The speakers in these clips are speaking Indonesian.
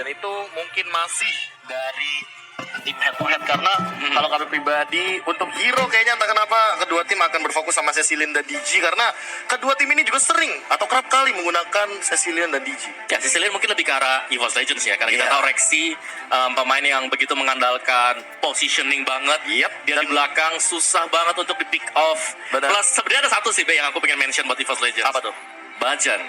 dan itu mungkin masih dari tim head to head karena kalau kami pribadi untuk hero kayaknya entah kenapa kedua tim akan berfokus sama Cecilion dan DG karena kedua tim ini juga sering atau kerap kali menggunakan Cecilion dan DG. Ya, Cecilion mungkin lebih ke arah EVOS Legends ya, karena kita Iya. tahu Rexy pemain yang begitu mengandalkan positioning banget. Yep. Dia di belakang susah banget untuk di pick off. Benar. Plus sebenarnya ada satu sih Be, yang aku pengen mention buat EVOS Legends. Apa tuh? Bajan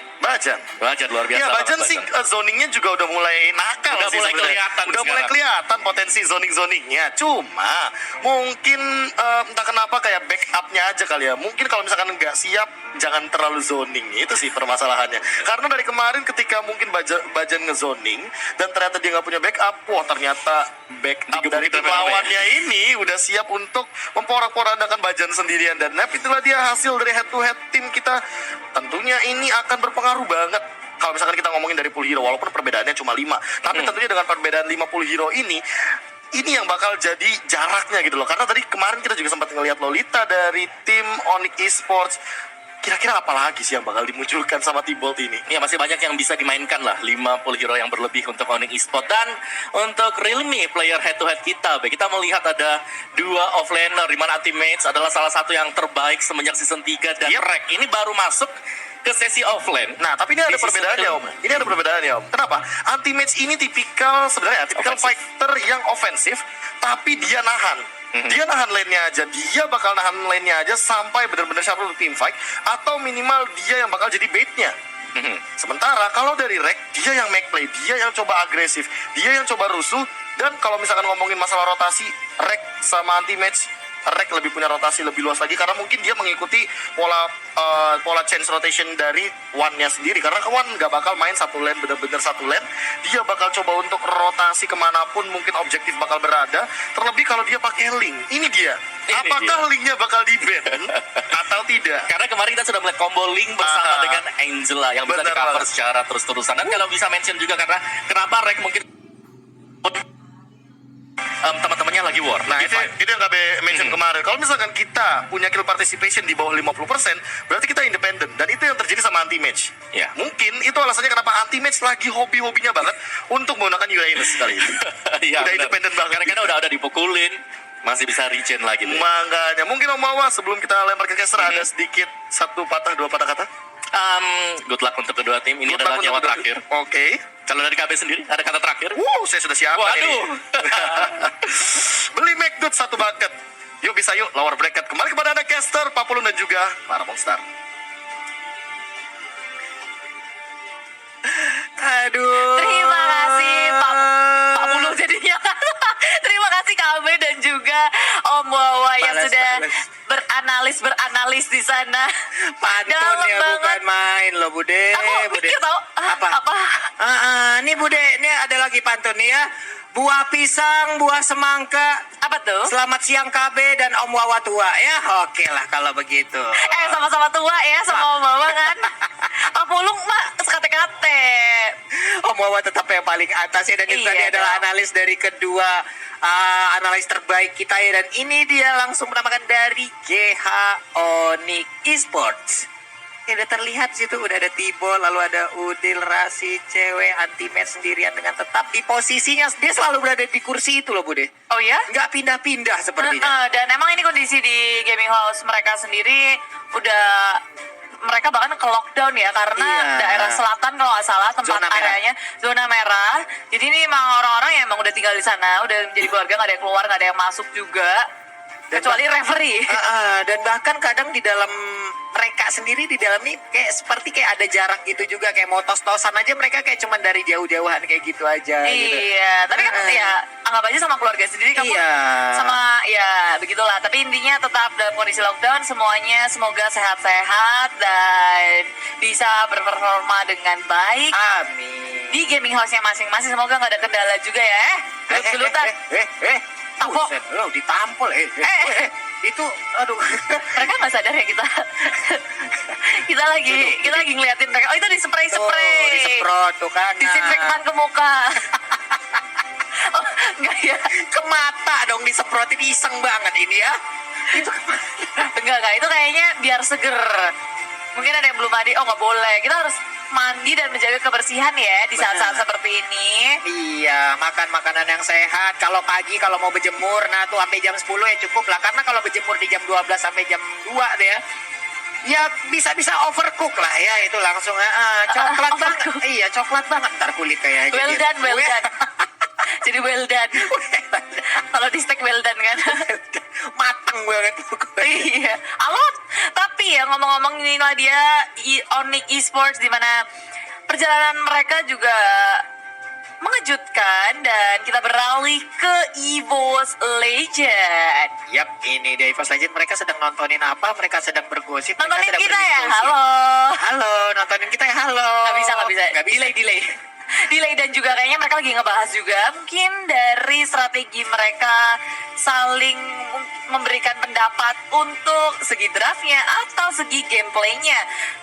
luar biasa. Iya, Bajan banget sih zoningnya juga udah mulai nakal Udah sih mulai sebenarnya. kelihatan Udah mulai sekarang. kelihatan potensi zoningnya. Cuma mungkin entah kenapa kayak backupnya aja kali ya. Mungkin kalau misalkan nggak siap jangan terlalu zoning. Itu sih permasalahannya. Karena dari kemarin ketika mungkin Bajan ngezoning dan ternyata dia nggak punya backup, wah ternyata backup dari tim lawannya ini udah siap untuk memporak-porandakan Bajan sendirian dan itulah dia hasil dari head to head tim kita. Tentunya ini akan berpengaruh banget kalau misalkan kita ngomongin dari pool hero, walaupun perbedaannya cuma 5, tapi tentunya dengan perbedaan 5 pool hero ini yang bakal jadi jaraknya gitu loh. Karena tadi kemarin kita juga sempat ngelihat Lolita dari tim Onyx Esports. Kira-kira apa lagi sih yang bakal dimunculkan sama T-Bolt ini? Ya, masih banyak yang bisa dimainkan lah, 5 full hero yang berlebih untuk Onyx Esports. Dan untuk Realme player head to head kita melihat ada 2 offlaner, di mana Anti-Mage adalah salah satu yang terbaik semenjak season 3 dan Yep. Rek ini baru masuk ke sesi offlane. Nah, tapi ini ada Di season perbedaannya, Om. kelima. Ini ada perbedaannya, Om. Kenapa? Anti-Mage ini tipikal Offensive. fighter yang ofensif, tapi dia nahan. Dia nahan lane-nya aja. Dia bakal nahan lane-nya aja sampai benar-benar sharp untuk team fight, atau minimal dia yang bakal jadi bait-nya. Sementara kalau dari Rek, dia yang make play, dia yang coba agresif, dia yang coba rusuh. Dan kalau misalkan ngomongin masalah rotasi, Rek sama Anti-Mage, Rek lebih punya rotasi lebih luas lagi karena mungkin dia mengikuti pola change rotation dari One-nya sendiri. Karena One nggak bakal main satu lane bener-bener satu lane, dia bakal coba untuk rotasi kemanapun mungkin objektif bakal berada. Terlebih kalau dia pakai link, ini dia. Apakah linknya bakal di-ban atau tidak? Karena kemarin kita sudah melihat combo Link bersama dengan Angela yang bisa Benar di-cover banget. secara terus-terusan. Dan kalau bisa mention juga karena kenapa Rek mungkin teman-temannya lagi war. Nah, lagi itu fight. yang KB mention kemarin. Kalau misalkan kita punya kill participation di bawah 50%, berarti kita independen. Dan itu yang terjadi sama Anti-Mage. Ya. Mungkin itu alasannya kenapa Anti-Mage lagi hobi-hobinya banget untuk menggunakan Uranus kali ini. Iya, Udah benar. independen banget. Karena udah dipukulin, masih bisa regen lagi tuh. Makanya, mungkin Om Mawa sebelum kita lempar ke caster ada sedikit satu patah, dua patah kata. Good luck untuk kedua tim. Ini Good adalah luck nyawa untuk terakhir. Oke. Kalau dari KB sendiri ada kata terakhir? Saya sudah siapkan ini. Waduh. Beli McDood satu bucket. Yuk bisa yuk, lower bracket. Kembali kepada Anda caster, Papulun dan juga para Monster. Aduh. Terima kasih Pak Mulu jadinya. Terima kasih KB dan juga Om Wawa yang Balas, sudah balas. beranalis di sana. Pantun Dalam ya, banget. bukan main loh Bude. Aku Bude. mikir tau apa? Nih Bude, ini ada lagi pantun nih ya. Buah pisang, buah semangka. Apa tuh? Selamat siang KB dan Om Wawa tua ya. Oke lah kalau begitu. Sama-sama tua ya sama Om Wawa kan. Pak Pulung mah sekate-kate. Om Wawa tetap yang paling atas ya. Dan itu Iya tadi adalah dong. analis dari kedua analis terbaik kita ya. Dan ini dia langsung menamakan dari GH Onyx Esports. Ya udah terlihat situ udah ada Tibo, lalu ada Udil, Rasi, cewek, Anti-Match sendirian dengan tetap di posisinya. Dia selalu berada di kursi itu loh Bude. Oh ya? Nggak pindah-pindah sepertinya. Dan emang ini kondisi di gaming house mereka sendiri udah mereka bahkan ke lockdown ya karena Iya. daerah selatan kalau nggak salah tempat Zona merah. areanya zona merah. Jadi ini emang orang-orang yang emang udah tinggal di sana, udah menjadi keluarga, nggak ada yang keluar, nggak ada yang masuk juga. Kecuali referee. Dan bahkan kadang di dalam mereka sendiri di dalam nih kayak seperti kayak ada jarak gitu juga, kayak mau tos-tosan aja mereka kayak cuman dari jauh-jauhan kayak gitu aja gitu. Iya, tapi kan ya anggap aja sama keluarga sendiri kamu Iya. sama ya begitulah. Tapi intinya tetap dalam kondisi lockdown semuanya semoga sehat-sehat dan bisa berperforma dengan baik Amin. di gaming house-nya masing-masing. Semoga nggak ada kendala juga ya. Gelut-gelutan. Tampol. Buset, lo ditampol itu aduh. Mereka nggak sadar ya kita kita lagi ngeliatin mereka. Oh itu di-spray. Disemprot tuh kan. Disinfektan ke muka. Oh, enggak ya. Ke mata dong disemprotin, iseng banget ini ya. Itu Enggak, itu kayaknya biar seger. Mungkin ada yang belum mandi, oh nggak boleh. Kita harus mandi dan menjaga kebersihan ya di saat-saat seperti ini. Iya, makan makanan yang sehat. Kalau pagi kalau mau berjemur, nah tuh sampai jam 10 ya cukup lah. Karena kalau berjemur di jam 12 sampai jam 2 deh ya bisa-bisa overcook lah ya. Itu langsung coklat banget. Iya, coklat banget ntar kulitnya ya. Well done, well done. Jadi well done. Kalau di steak well done kan. Mateng banget pokoknya. Iya, alot. Tapi ya ngomong-ngomong inilah dia Onyx Esports di mana perjalanan mereka juga mengejutkan dan kita beralih ke EVOS Legend. Yap, ini dia EVOS Legend. Mereka sedang nontonin apa? Mereka sedang bergosip. Mereka Nontonin sedang kita ya, berdiskusi. halo. Halo, nontonin kita ya, halo. Nggak bisa. Nggak bisa. Delay dan juga kayaknya mereka lagi ngebahas juga mungkin dari strategi mereka saling memberikan pendapat untuk segi draftnya atau segi gameplaynya.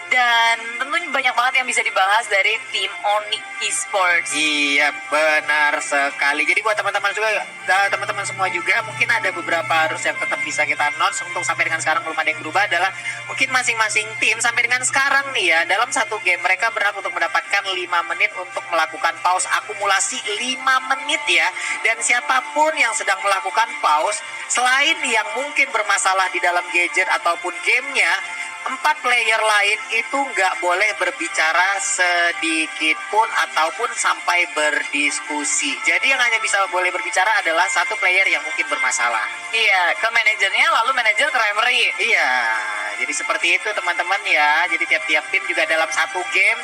Dan tentunya banyak banget yang bisa dibahas dari tim Onyx Esports. Iya, benar sekali. Jadi buat teman-teman juga, teman-teman semua juga, mungkin ada beberapa harus yang tetap bisa kita notes untuk sampai dengan sekarang belum ada yang berubah adalah mungkin masing-masing tim sampai dengan sekarang nih ya, dalam satu game mereka berhak untuk mendapatkan 5 menit untuk melakukan pause akumulasi 5 menit ya. Dan siapapun yang sedang melakukan pause, selain yang mungkin bermasalah di dalam gadget ataupun gamenya, 4 player lain itu nggak boleh berbicara sedikit pun ataupun sampai berdiskusi. Jadi yang hanya bisa boleh berbicara adalah 1 player yang mungkin bermasalah. Iya, ke manajernya lalu manajer ke referee. Iya, jadi seperti itu teman-teman ya. Jadi tiap-tiap tim juga dalam satu game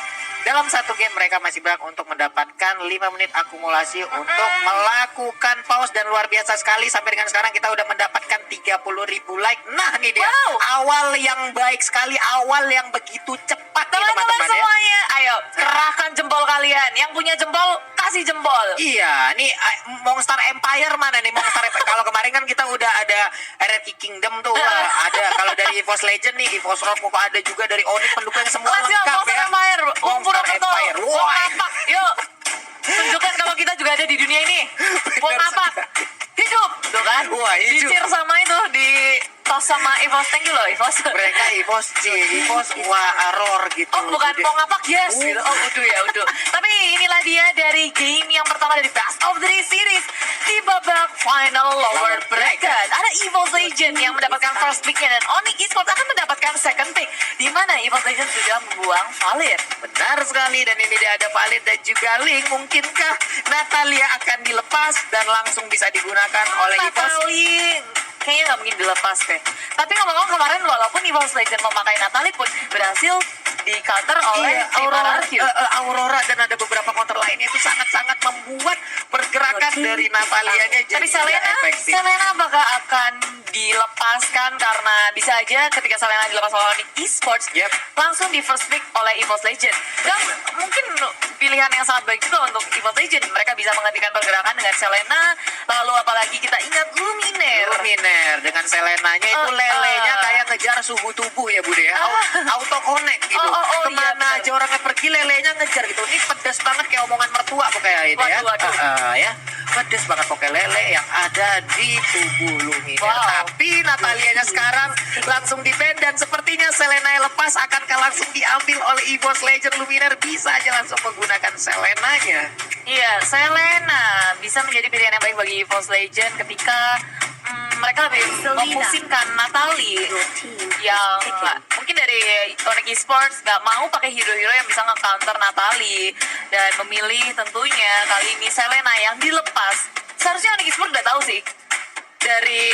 mereka masih berhak untuk mendapatkan 5 menit akumulasi untuk melakukan pause. Dan luar biasa sekali sampai dengan sekarang kita udah mendapatkan 30.000 like. Nah nih dia, Wow. awal yang baik sekali, awal yang begitu cepat nih Teman-teman teman-teman ya. semuanya, ayo kerahkan jempol kalian. Yang punya jempol kasih jempol. Iya, nih Monster Empire mana nih Monster Empire? Kalau kemarin kan kita udah ada Hierarchy Kingdom tuh, ada kalau dari EVOS Legend nih, EVOS Rock, ada juga dari Onyx pendukung semua Let's go, lengkap Monster ya. Empire. Monster Empire, Wong wah. apa? Yuk. Tunjukkan kalau kita juga ada di dunia ini. Wong apa? Hidup. Tuh kan? Wah, hidup. Dicir sama itu di tos sama EVOS. Thank you loh EVOS. Mereka EVOS wah Aror gitu. Oh bukan Jadi- Pong apa? Yes gitu. Oh udah ya udah. Tapi inilah dia dari game yang pertama dari Best of 3 series di babak final lower bracket. Ada EVOS Legend yang mendapatkan first picknya dan Onyx Esports akan mendapatkan second pick. Di mana EVOS Legend sudah membuang Valir. Benar sekali, dan ini dia ada Valid dan juga Link. Mungkinkah Natalia akan dilepas dan langsung bisa digunakan oleh EVOS? Natalie kayaknya nggak mungkin dilepas deh. Tapi ngomong-ngomong kemarin walaupun EVOS Legend memakai Natalie pun berhasil di counter oleh Iya, tim Aurora, RRQ. Aurora dan ada beberapa counter lainnya itu sangat-sangat membuat pergerakan dari Natalianya jadi Tapi tidak efektif. Selena apakah akan dilepaskan karena bisa aja ketika Selena dilepas oleh Onyx Esports Yep. langsung di first pick oleh EVOS Legend. Dan mungkin pilihan yang sangat baik juga untuk EVOS Legend. Mereka bisa menghentikan pergerakan dengan Selena. Lalu apalagi kita ingat Luminer. Luminer dengan Selenanya itu lelenya kayak ngejar suhu tubuh ya Bude ya. Auto connect gitu. Oh, iya, Kemana benar. aja orangnya pergi lelenya ngejar gitu. Ini pedas banget kayak omongan mertua pokoknya ini ya. Waduh. Ya. Pedas banget pokoknya lele yang ada di tubuh Luminer. Wow. Tapi Natalianya sekarang langsung di-ban dan sepertinya Selena yang lepas akankah langsung diambil oleh EVOS Legend. Luminer bisa aja langsung menggunakan Selenanya. Iya, Selena bisa menjadi pilihan yang baik bagi EVOS Legend ketika mereka lebih memusingkan Natalie yang mungkin dari Onyx Esports nggak mau pakai hero-hero yang bisa nge-counter Natalie dan memilih tentunya kali ini Selena yang dilepas. Seharusnya Onyx Esports udah tahu sih dari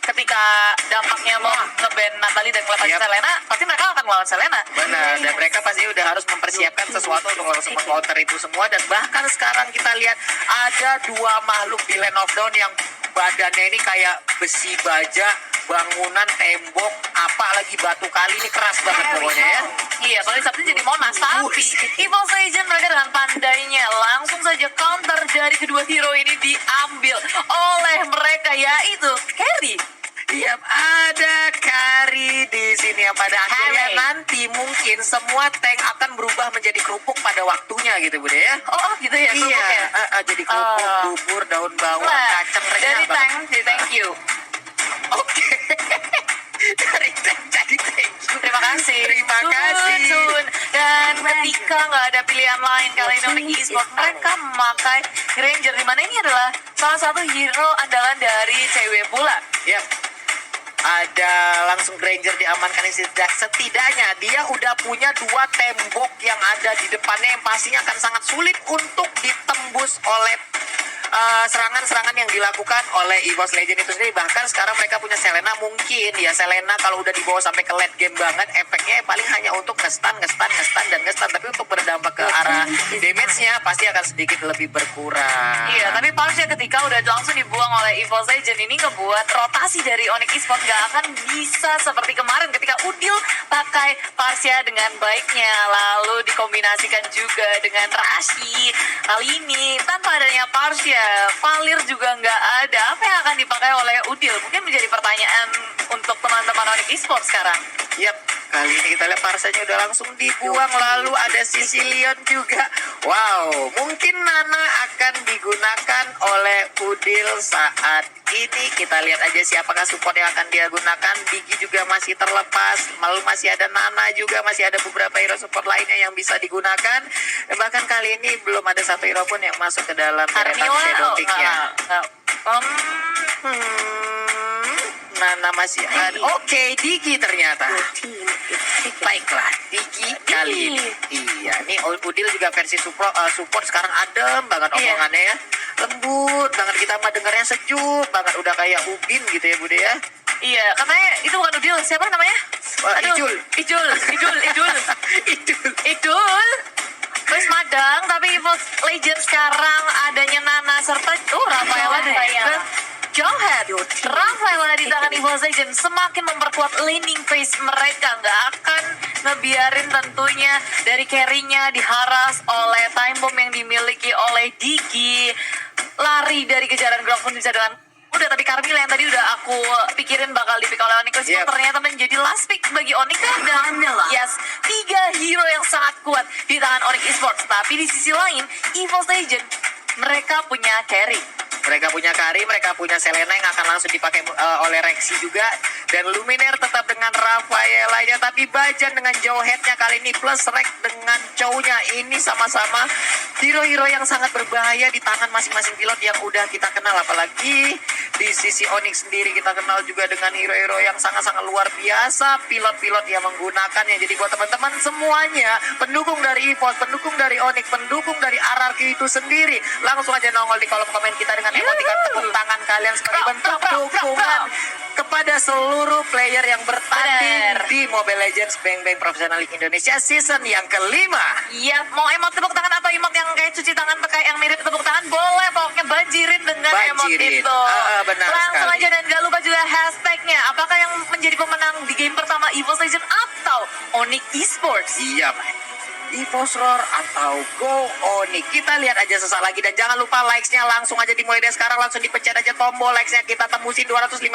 ketika dampaknya mau nge-ban Natalie dan ngelepas Yap. Selena, pasti mereka akan melawan Selena. Benar, dan mereka pasti udah harus mempersiapkan sesuatu untuk langsung counter itu semua. Dan bahkan sekarang kita lihat ada 2 makhluk di Land of Dawn yang badannya ini kayak besi baja, bangunan, tembok, apalagi batu kali, ini keras banget pokoknya ya. Iya, kalau di Sabtu jadi Monas. Tapi EVOS Legend mereka dengan pandainya langsung saja counter dari kedua hero ini diambil oleh mereka, yaitu Carry. Iya, ada Kari di sini yang pada akhirnya Kari. nanti mungkin semua tank akan berubah menjadi kerupuk pada waktunya gitu Bude ya. Oh gitu ya, Iya, kerupuknya. jadi kerupuk, bubur, daun bawang, Nah, kacang, dari renyah banget. tank, jadi thank you. Oke. Dari tank jadi thank you. Terima kasih. kasih. Terima kasih. Dan ketika nggak ada pilihan lain kali ini Onyx Esports, mereka memakai Granger, di mana ini adalah salah satu hero andalan dari cewek pula. Yap. Ada langsung Granger diamankan, setidaknya dia udah punya 2 tembok yang ada di depannya yang pastinya akan sangat sulit untuk ditembus oleh serangan-serangan yang dilakukan oleh EVOS Legend itu sendiri. Bahkan sekarang mereka punya Selena, mungkin ya Selena kalau udah dibawa sampai ke late game banget, efeknya paling hanya untuk nge-stun, tapi untuk berdampak ke arah damage-nya pasti akan sedikit lebih berkurang. Iya, tapi Parsia ketika udah langsung dibuang oleh EVOS Legend ini ngebuat rotasi dari Onyx Esports gak akan bisa seperti kemarin ketika Udil pakai Parsia dengan baiknya, lalu dikombinasikan juga dengan Rashi. Kali ini tanpa adanya Parsia, Valir juga nggak ada. Apa yang akan dipakai oleh Udil? Mungkin menjadi pertanyaan untuk teman-teman Onyx Esports sekarang. Yap, kali ini kita lihat Parsanya udah langsung dibuang, lalu ada Sicilian juga. Wow, mungkin Nana akan digunakan oleh Udil saat ini. Kita lihat aja siapakah support yang akan dia gunakan. Digi juga masih terlepas, lalu masih ada Nana juga, masih ada beberapa hero support lainnya yang bisa digunakan. Bahkan kali ini belum ada satu hero pun yang masuk ke dalam deretan Shadow Pick-nya. Nana masih ada. Oke, Digi ternyata. Baiklah, Digi kali ini. Iya, ini Udil juga versi support sekarang adem banget omongannya ya. Lembut banget, kita mah dengarnya sejuk banget, udah kayak Ubin gitu ya Bude ya. Iya, katanya itu bukan Udil, siapa namanya? Ijul. Ijul. Idul. Terus Madang, tapi EVOS Legend sekarang adanya Nana serta Rafaela dan Jonghead. Rafaela di tangan EVOS Legend semakin memperkuat laning phase mereka. Nggak akan ngebiarin tentunya dari carry-nya diharas oleh time bomb yang dimiliki oleh Digi. Lari dari kejaran Grok pun bisa dengan udah, tapi Carmilla yang tadi udah aku pikirin bakal dipick oleh Onyx Esports, ternyata menjadi last pick bagi Onyx. Dan yes, 3 hero yang sangat kuat di tangan Onyx Esports. Tapi di sisi lain, EVOS Legend mereka punya carry. Mereka punya Selena yang akan langsung dipakai oleh Rexy juga. Dan Luminaire tetap dengan Rafaela-nya, tapi Bajan dengan Jowhead-nya kali ini plus Rex dengan Chow-nya. Ini sama-sama hero-hero yang sangat berbahaya di tangan masing-masing pilot yang udah kita kenal. Apalagi di sisi Onyx sendiri kita kenal juga dengan hero-hero yang sangat-sangat luar biasa, pilot-pilot yang menggunakannya. Jadi buat teman-teman semuanya, pendukung dari EVOS, pendukung dari Onyx, pendukung dari RRQ itu sendiri, langsung aja nongol di kolom komen kita dengan emoticon tepuk tangan kalian sebagai bentuk dukungan kepada seluruh player yang bertanding di Mobile Legends Bang Bang Professional League Indonesia season yang kelima. Iya, mau emot tepuk tangan atau emot yang kayak cuci tangan pakai yang mirip tepuk tangan boleh, pokoknya banjirin dengan emot itu. Benar langsung sekali. aja, dan gak lupa juga hashtagnya. Apakah yang menjadi pemenang di game pertama EVOS Legend atau Onyx Esports? Iya, EVOS Roar atau Go Onyx. Kita lihat aja sesaat lagi, dan jangan lupa likes-nya langsung aja dimulai dari sekarang, langsung dipencet aja tombol likes-nya, kita tembusin 250.000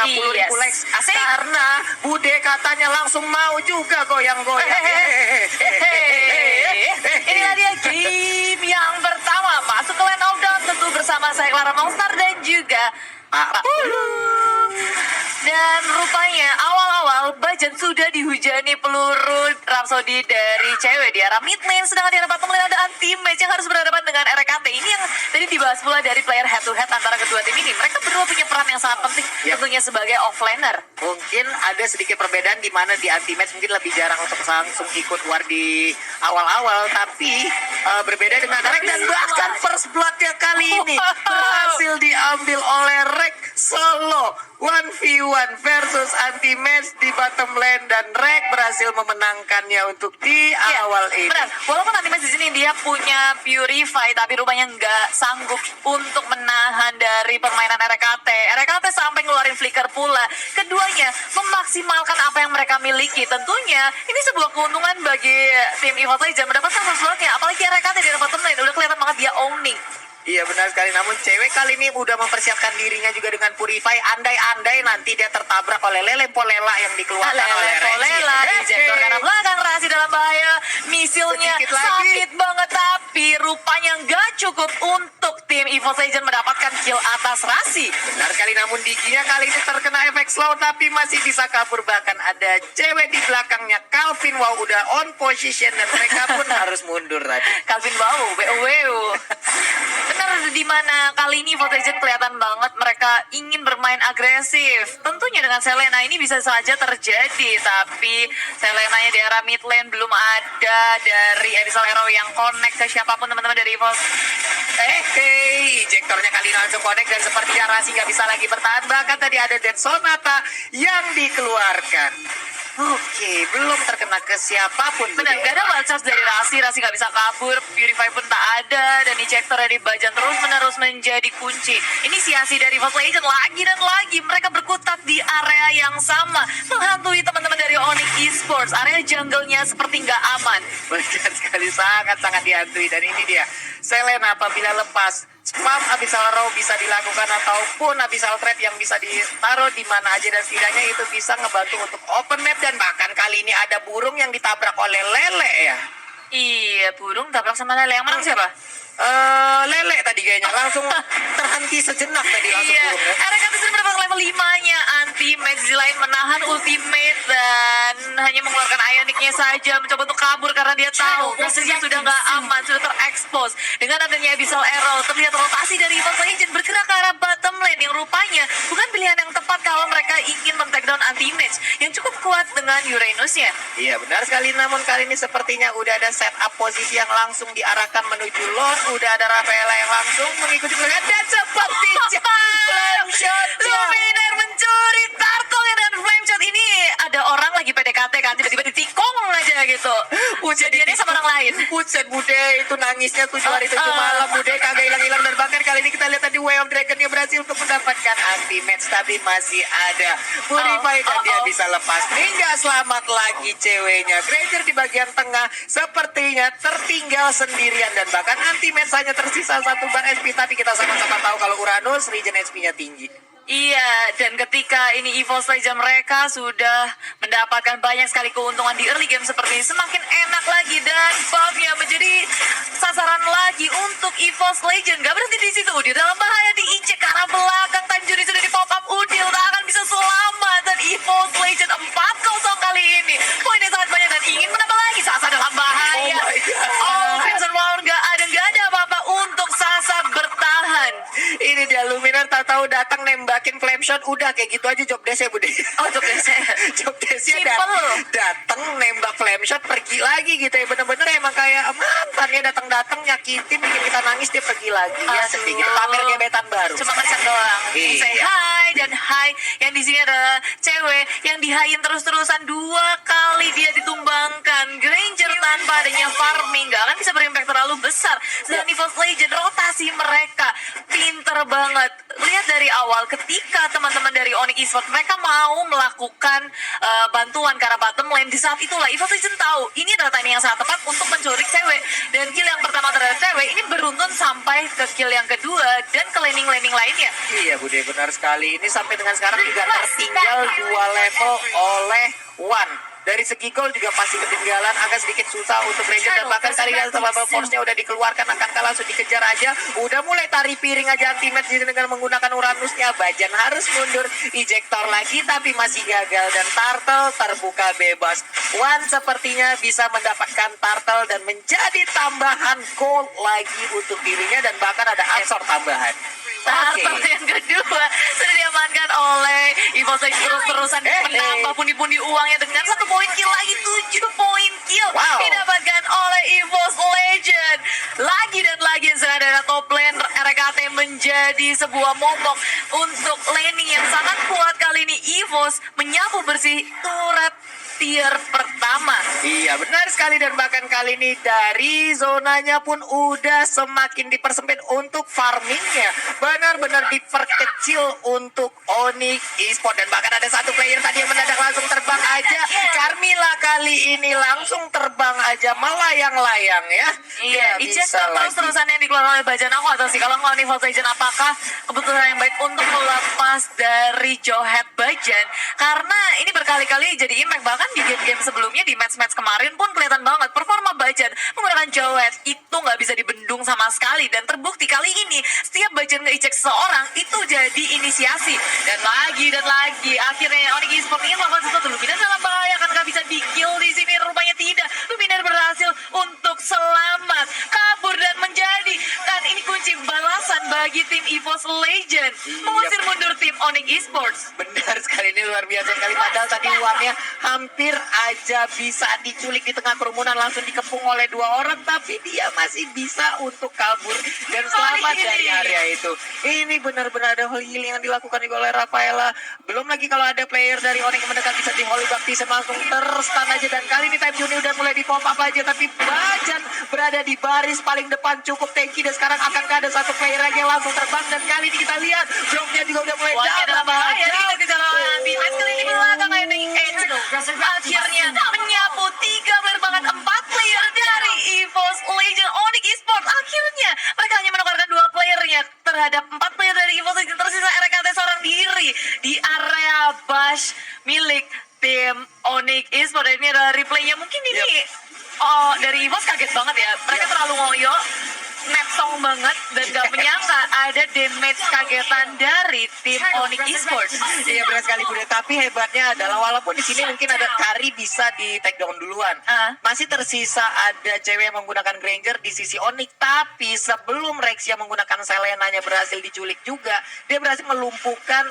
likes. Asik. Karena Bude katanya langsung mau juga goyang-goyang. Inilah dia game yang pertama masuk ke Land of Dawn, tentu bersama saya Clara Monster dan juga Pak Pulu. Dan rupanya awal-awal Bajan sudah dihujani peluru Rhapsody dari cewek di arah mid lane, sedangkan di arah bottom lane ada anti-match yang harus berhadapan dengan RKT. Ini yang tadi dibahas pula dari player head to head antara kedua tim ini. Mereka berdua punya peran yang sangat penting tentunya sebagai offlaner. Mungkin ada sedikit perbedaan di mana di anti-match mungkin lebih jarang untuk langsung ikut war di awal-awal, tapi berbeda dengan Rek, dan bahkan first blood-nya kali ini berhasil diambil oleh Rek solo 1v1 versus anti-match di bottom lane, dan Rek berhasil memenangkannya untuk di awal ini. Benar, walaupun anti-match di sini dia punya Purify, tapi rupanya nggak sanggup untuk menahan dari permainan RKT. RKT sampai ngeluarin flicker pula. Keduanya memaksimalkan apa yang mereka miliki. Tentunya ini sebuah keuntungan bagi tim EVOS Legends mendapatkan first blood-nya. Apalagi RKT di bottom lane udah kelihatan banget dia owning. Iya benar sekali, namun cewek kali ini udah mempersiapkan dirinya juga dengan Purify. Andai-andai nanti dia tertabrak oleh Lele Polela yang dikeluarkan oleh Resi. Polela ejector karena belakang Rasi dalam bahaya. Misilnya Sedikit lagi. sakit banget, tapi rupanya nggak cukup untuk tim Evil Legend mendapatkan kill atas Rasi. Benar sekali, namun Dikinya kali ini terkena efek slow tapi masih bisa kabur. Bahkan ada cewek di belakangnya, Calvin. Wow, udah on position dan mereka pun harus mundur tadi. Calvin Wow, wow. Benar, di mana kali ini Evil Legend kelihatan banget mereka ingin bermain agresif. Tentunya dengan Selena ini bisa saja terjadi, tapi Selenanya di area mid lane belum ada dari Abyssal Arrow yang connect ke siapapun teman-teman dari Evil. Ejektornya kali ini langsung connect dan sepertinya Rasi nggak bisa lagi bertahan. Bahkan tadi ada Dead Sonata yang dikeluarkan. Oke, belum terkena ke siapapun. Benar, gak ada wild charge dari Rasi gak bisa kabur, Purify pun tak ada, dan ejector dari Bajan terus-menerus menjadi kunci. Inisiasi dari Evil Legend lagi dan lagi, mereka berkutat di area yang sama, menghantui teman-teman dari Onyx Esports. Area jungle-nya seperti nggak aman. Benar sekali, sangat-sangat dihantui. Dan ini dia, Selena apabila lepas spam Abyssal Row bisa dilakukan ataupun Abyssal Trap yang bisa ditaruh di mana aja, dan setidaknya itu bisa ngebantu untuk open map. Dan bahkan kali ini ada burung yang ditabrak oleh Lele ya. Iya, burung tabrak sama Lele. Yang menang siapa? Lele tadi kayaknya langsung terhenti sejenak tadi langsung Iya, burung ya. RKT sudah mendapatkan level 5-nya. Anti-match di lain menahan ultimate dan hanya mengeluarkan Ionicnya saja, mencoba untuk kabur karena dia tahu posisinya sudah nggak aman, sudah terekspos. Dengan adanya Abyssal Arrow, terlihat rotasi dari Evil Legend bergerak ke arah bottom lane yang rupanya bukan pilihan yang tepat kalau mereka ingin men-takedown anti-match yang cukup kuat dengan Uranusnya. Iya benar sekali, namun kali ini sepertinya udah ada setup posisi yang langsung diarahkan menuju Lord. Udah ada Rafaela yang langsung mengikuti belakang dan sepertinya flame shot-nya. Luminer mencuri turtle dan flame shot ini. Ada orang lagi PDKT kan, tiba-tiba ditikung aja gitu. Kejadiannya sama orang lain. Buset, Bude itu nangisnya 7 hari 7 malam. Bude kagak hilang-hilang, dan bahkan kali ini kita lihat tadi Way of Dragon-nya berhasil untuk mendapatkan anti-match, tapi masih ada Purify dan dia bisa lepas. Hingga selamat lagi ceweknya. Granger di bagian tengah sepertinya tertinggal sendirian, dan bahkan anti-match hanya tersisa 1 bar HP, tapi kita sama-sama tahu kalau Uranus regen HP-nya tinggi. Iya, dan ketika ini Evil Legend mereka sudah mendapatkan banyak sekali keuntungan di early game seperti ini, semakin enak lagi dan buff-nya menjadi sasaran lagi untuk Evil Legend. Gak berhenti di situ, Udil dalam bahaya diinjek ke arah belakang. Tanjuri sudah di pop up, Udil tak akan bisa selamat, dan Evil Legend 4-0 kali ini. Poinnya sangat banyak dan ingin menambah lagi. Sasa dalam bahaya. Oh my God. Oh, Crimson Power gak ada apa-apa untuk Sasa bertahan. Ini dia Luminar tak tahu datang nembakin flame shot, udah kayak gitu aja job desk-nya Bude. Oh, job desk-nya. Job desk-nya Simple. datang nembak flame shot pergi lagi gitu ya. Bener-bener emang kayak mantan ya, datang-datang nyakitin bikin kita nangis, dia pergi lagi ya, Aduh. sedikit pamer gebetan baru. Cuma kesan doang. Iya. Say hi dan hi. Yang di sini adalah cewek yang dihain terus-terusan 2 kali dia ditumbangkan. Granger tanpa adanya farming gak akan bisa berimpact terlalu besar. Dan Evil Legend rotasi mereka pinter banget. Lihat dari awal ketika teman-teman dari Onyx Esports mereka mau melakukan bantuan ke arah bottom lane, di saat itulah Evil Legend tahu ini adalah timing yang sangat tepat untuk mencuri cewek, dan kill yang pertama terhadap cewek ini beruntun sampai ke kill yang kedua dan ke laning-laning lainnya. Iya Bude, benar sekali. Ini sampai dengan sekarang juga tertinggal 2 level oleh One. Dari segi gol juga pasti ketinggalan, agak sedikit susah untuk Ranger, dan bahkan kali ini sama force-nya udah dikeluarkan, akankah langsung dikejar aja. Udah mulai tari piring aja anti-match dengan menggunakan Uranusnya. Bajan harus mundur, ejector lagi tapi masih gagal, dan Turtle terbuka bebas. One sepertinya bisa mendapatkan Turtle dan menjadi tambahan gold lagi untuk dirinya, dan bahkan ada absorb tambahan. Turtle yang kedua sudah diamankan oleh Evil Legend, terus-terusan menambah pundi-pundi uangnya dengan 1 poin kill lagi, 7 poin kill didapatkan oleh Evil Legend. Lagi dan lagi sedang ada top lane RKT menjadi sebuah momok untuk laning yang sangat kuat. Kali ini EVOS menyapu bersih turret tier pertama. Iya benar sekali, dan bahkan kali ini dari zonanya pun udah semakin dipersempit untuk farmingnya. Benar-benar diperkecil untuk Onyx Esports, dan bahkan ada satu player tadi yang mendadak langsung terbang aja. Carmilla kali ini langsung terbang aja melayang-layang ya. Iya, Nggak Ica bisa lagi. terus-terusan yang dikeluarkan oleh Bajan. Aku atau sih kalau nggak Universal Legend, apakah keputusan yang baik untuk melepas dari Johet Bajan? Karena ini berkali-kali jadi impact, bahkan di game-game sebelumnya, di match-match kemarin pun kelihatan banget performa Bajan menggunakan Johet itu nggak bisa dibendung sama sekali, dan terbukti kali ini setiap Bajan nge-eject seseorang itu jadi inisiasi, dan lagi akhirnya Onyx Esports ingin melakukan sesuatu. Luminar dalam bahaya kan, nggak bisa di-kill di sini, rupanya tidak. Luminar berhasil untuk selamat kabur dan menjadi, dan ini kunci balasan bagi tim EVOS Legend mengusir mundur tim Onyx Esports. Benar sekali, ini luar biasa sekali. Padahal tadi uangnya hampir aja bisa diculik di tengah kerumunan, langsung dikepung oleh 2 orang, tapi dia masih bisa untuk kabur dan selamat dari area itu. Ini benar-benar ada holy healing yang dilakukan oleh Rafaela. Belum lagi kalau ada player dari Onyx yang mendekat bisa di holy baptism, langsung terstun aja. Dan kali ini Time Juni udah mulai di pop up aja, tapi Bajan berada di baris paling depan cukup tanky, dan sekarang akankah ada satu player lagi yang langsung terbang, dan kali ini kita lihat bloknya juga udah mulai Wah, dalam bahaya nih jauh. kita bicara anti-match kali ini belakang akhirnya menyapu 3 player, bahkan 4 player dari EVOS Legend Onyx Esports. Akhirnya mereka hanya menukarkan 2 playernya terhadap 4 player dari EVOS Legend. Tersisa RKT seorang diri di area bash milik tim Onyx Esports. Ini adalah replaynya, mungkin ini dari EVOS kaget banget ya. Mereka terlalu ngoyo, nepsong banget, dan gak menyangka ada damage kagetan dari tim Onyx Esports. Iya benar sekali Bude, tapi hebatnya adalah walaupun di sini mungkin ada Kari bisa di take down duluan, masih tersisa ada cewek yang menggunakan Granger di sisi Onyx, tapi sebelum Rexia menggunakan Selenanya berhasil diculik juga, dia berhasil melumpuhkan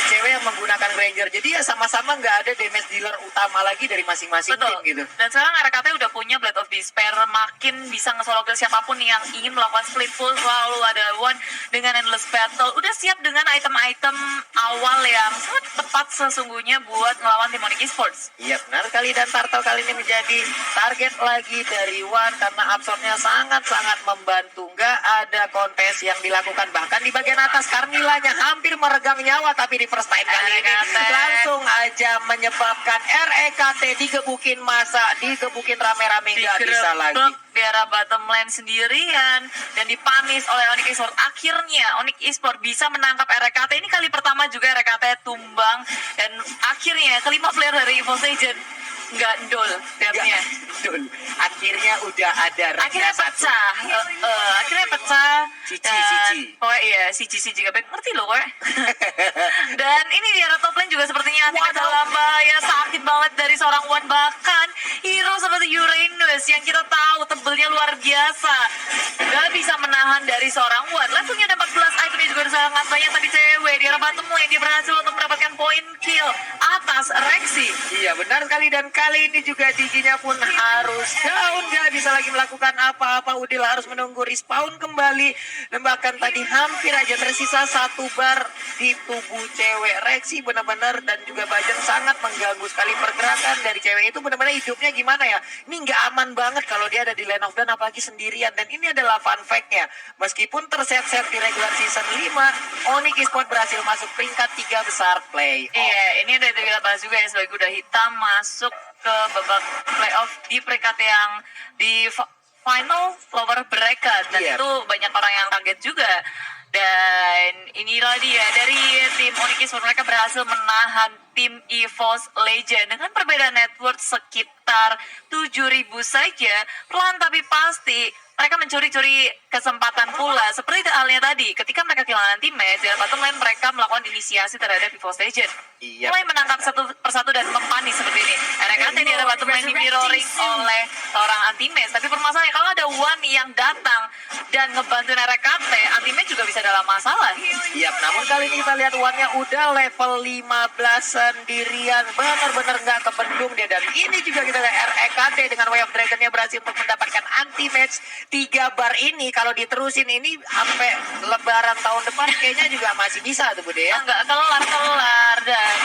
cewek yang menggunakan Granger. Jadi ya sama-sama nggak ada damage dealer utama lagi dari masing-masing tim gitu. Dan sekarang RKT udah punya Blade of Despair, makin bisa nge-solo kill siapapun yang ingin melakukan split pull. Selalu ada One dengan Endless Battle, udah siap dengan item-item awal yang sangat tepat sesungguhnya buat melawan tim Onyx Esports. Iya benar sekali, dan Turtle kali ini menjadi target lagi dari One karena absorpnya sangat-sangat membantu. Nggak ada kontes yang dilakukan, bahkan di bagian atas Carmillanya hampir meregang nyawa, tapi di first time kali ini langsung aja menyebabkan REKT digebukin masa, digebukin rame-rame, nggak bisa lagi. Di arah bottom lane sendirian dan dipanis oleh Onyx Esports. Akhirnya Onyx Esports bisa menangkap RKT. Ini kali pertama juga RKT tumbang, dan akhirnya kelima player dari EVOS Legend nggak ndol dapnya. Betul. Akhirnya udah ada Akhirnya satu. pecah. Akhirnya pecah. Cici. Oh iya, Cici juga baik. Ngerti loh kok. Dan ini di arah top lane juga sepertinya Anime dalam bahaya, sakit banget dari seorang One. Bahkan hero seperti Uranus yang kita tahu tebelnya luar biasa gak bisa menahan dari seorang One. Levelnya ada 14, itemnya juga sangat banyak. Tadi cewek di arah bottom lane dia berhasil untuk mendapatkan poin kill atas Rexy. Iya benar sekali, dan kali ini juga Diginya pun harus down, gak bisa lagi melakukan apa-apa. Udil harus menunggu respawn kembali, dan bahkan tadi hampir aja tersisa 1 bar di tubuh cewek Rexy. Benar-benar, dan juga Bajan sangat mengganggu sekali pergerakan dari cewek itu. Benar-benar hidupnya gimana ya, ini nggak aman banget kalau dia ada di lane of dance, apalagi sendirian. Dan ini adalah fun fact-nya, meskipun terset-set di regular season 5, Onyx Esports berhasil masuk peringkat 3 besar play. Iya, ini udah kita bahas juga ya, sebagai kuda hitam masuk ke babak playoff di peringkat yang di final lower bracket, dan Iya. itu banyak orang yang kaget juga. Dan inilah dia dari tim Onyx Esports, mereka berhasil menahan tim EVOS Legend dengan perbedaan net worth sekitar 7.000 saja. Perlahan tapi pasti mereka mencuri-curi kesempatan pula. Seperti halnya tadi, ketika mereka kehilangan teammate, di bottom lane mereka melakukan inisiasi terhadap EVOS Legend. Iya. Mulai menangkap satu persatu dan mempanis seperti ini. RKT di arah bottom lane di mirroring oleh seorang anti-match. Tapi permasalahannya kalau ada One yang datang dan ngebantuin RKT, anti-match juga bisa dalam masalah. Yap, namun kali ini kita lihat Wan-nya udah level 15 sendirian. Benar-benar nggak kebendung dia. Dan ini juga kita lihat REKT dengan Way of Dragon-nya berhasil untuk mendapatkan anti-match 3 bar ini. Kalau diterusin ini sampai lebaran tahun depan kayaknya juga masih bisa tuh Bude ya. Nggak kelar-kelar dan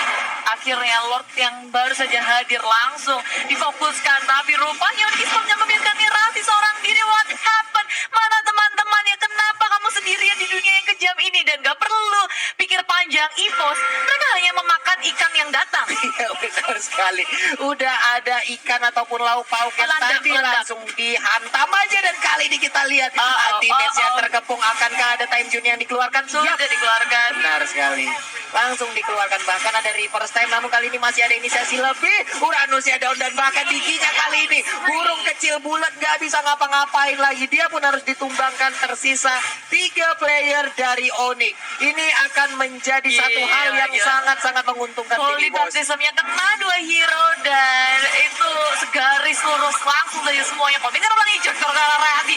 akhirnya Lord yang baru saja hadir langsung difokuskan, tapi rupanya Esports-nya membiarkan Raffi seorang diri. What happened? Mana teman-temannya? Kenapa kamu sendirian di dunia yang kejam ini? Dan gak perlu pikir panjang, EVOS mereka hanya memakan ikan yang datang. Iya benar sekali. Udah ada ikan ataupun lauk pauk yang Meledak, tadi meledak. langsung dihantam aja. Dan kali ini kita lihat anti-match yang terkepung. Akankah ada time zone yang dikeluarkan? Sudah dikeluarkan. Benar sekali. Langsung dikeluarkan. Bahkan ada reverse time. Namun kali ini masih ada inisiasi lebih. Uranusnya down. Dan bahkan giginya kali ini burung kecil bulat gak bisa ngapa-ngapain lagi. Dia pun harus ditumbangkan. Tersisa 3 player dari Onyx. Ini akan menjadi satu hal yang gila. sangat-sangat menguntungkan Holy Big Boss. baptismnya kena 2 hero dan itu segaris lurus langsung saja semuanya. Komentar orang hijau karena Rasi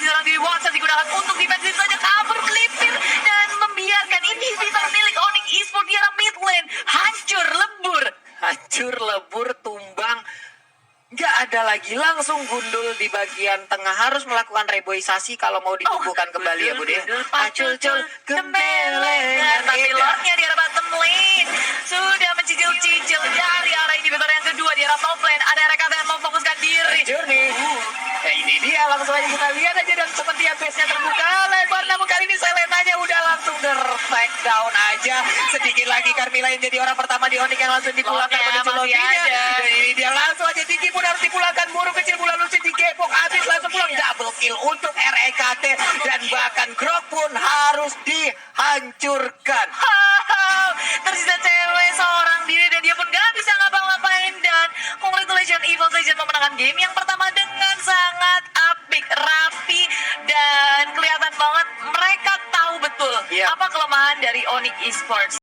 sedang di WhatsApp digunakan untuk defensive saja, kabur melipir dan membiarkan inhibitor milik Onyx Esports di arah mid lane hancur lebur. Hancur, lebur, tumbang. Nggak ada lagi, langsung gundul di bagian tengah. Harus melakukan reboisasi kalau mau ditumbuhkan kembali ya Bude. Pacul-cul gembelengan. Tapi Lordnya di arah bottom lane sudah mencicil-cicil dari arah inhibitor yang kedua di arah top lane. Ada RKT yang memfokuskan diri. Journey. Ya ini dia, langsung aja kita lihat aja. Dan seperti yang base-nya terbuka lebar. Namun kali ini Selenanya udah langsung take down aja. Sedikit lagi Carmilla yang jadi orang pertama di Onyx yang langsung dipulangkan Lordnya menuju masih lobbynya. ada. Dan ini dia langsung aja Tiki pun harus dipulangkan. Burung kecil bulan lucid digepok. Habis langsung pulang. Double kill untuk REKT. Dan bahkan Grok pun harus dihancurkan. Tersisa cewek seorang diri dan dia pun gak bisa ngapa-ngapain. Dan congratulations EVOS Legends memenangkan game yang pertama dengan sangat apik, rapi, dan kelihatan banget mereka tahu betul Iya. apa kelemahan dari Onyx Esports.